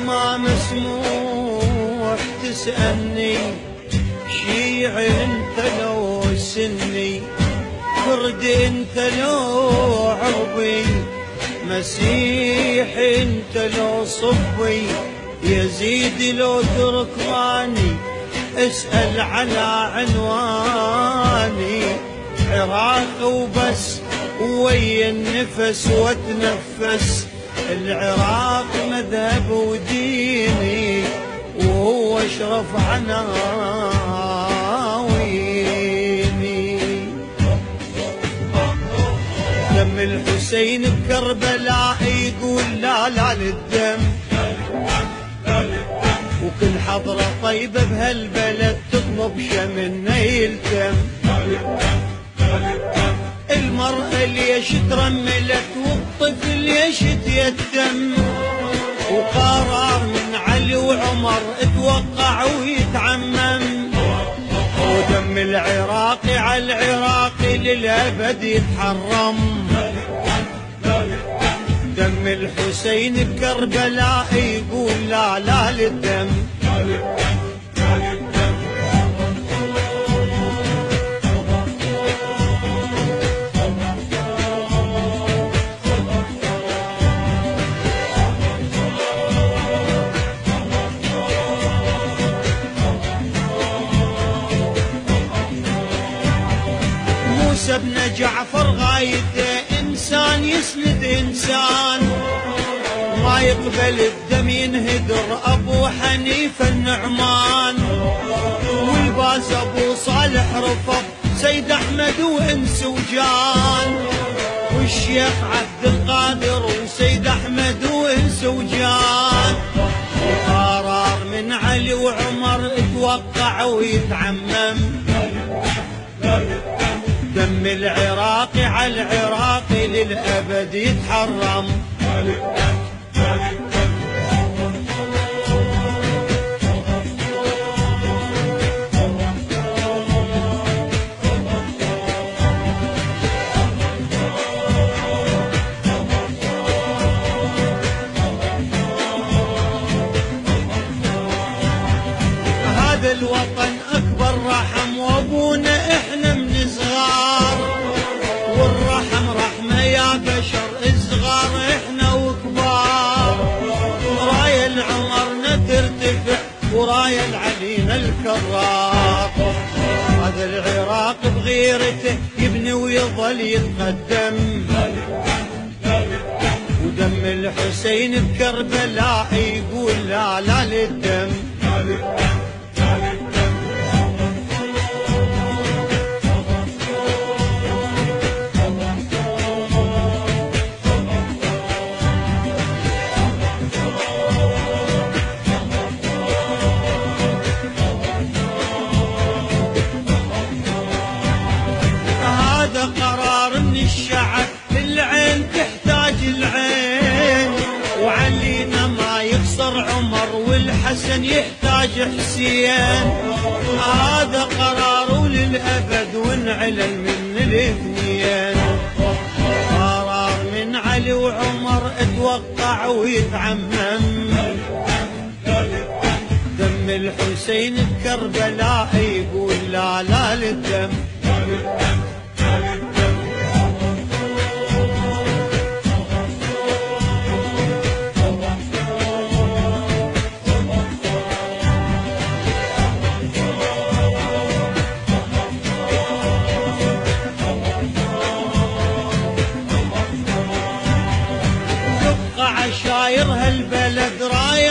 ما مسموح تسألني شيع انت لو سني، كرد انت لو عربي، مسيح انت لو صبي، يزيد لو تركماني، اسأل على عنواني، عراق وبس ويا النفس واتنفس، العراق مذهب وديني وهو اشرف عناويني. دم الحسين بكربلاء يقول لا لا للدم، وكل حضرة طيبة بهالبلد تطلب شمنا يلتم. المرأة ليش ترملت والطفل ليش تيتم، وقرار من علي وعمر اتوقع ويتعمم، ودم العراقي على العراقي للأبد يتحرم. دم الحسين بكربلاء يقول لا لا للدم. موسى بن جعفر غايته إنسان يسند إنسان، ما يقبل الدم ينهدر أبو حنيفة النعمان، والباز أبو صالح رفض سيد أحمد وإنس وجان، والشيخ عبد القادر وسيد أحمد وإنس وجان، وقرار من علي وعمر اتوقع ويتعمم. دم العراقي على العراقي للأبد يتحرم. هذا الوطن أكبر رحم وأبونا إحنا من صغار، والرحم رحمة يا بشر الصغار إحنا وكبار، راية لعمرنا ترتفع وراية لعلينا الكرار. هذا العراق بغيرته يبني ويظل يتقدم، ودم الحسين بكربلاء يقول لا لا للدم. قرار من الشعب العين تحتاج العين، وعلينا ما يخسر عمر والحسن يحتاج حسين، هذا قرار للأبد ونعلن من الاثنين. قرار من علي وعمر اتوقع ويتعمم. دم الحسين بكربلاء يقول لا لا للدم. عشاير هالبلد راية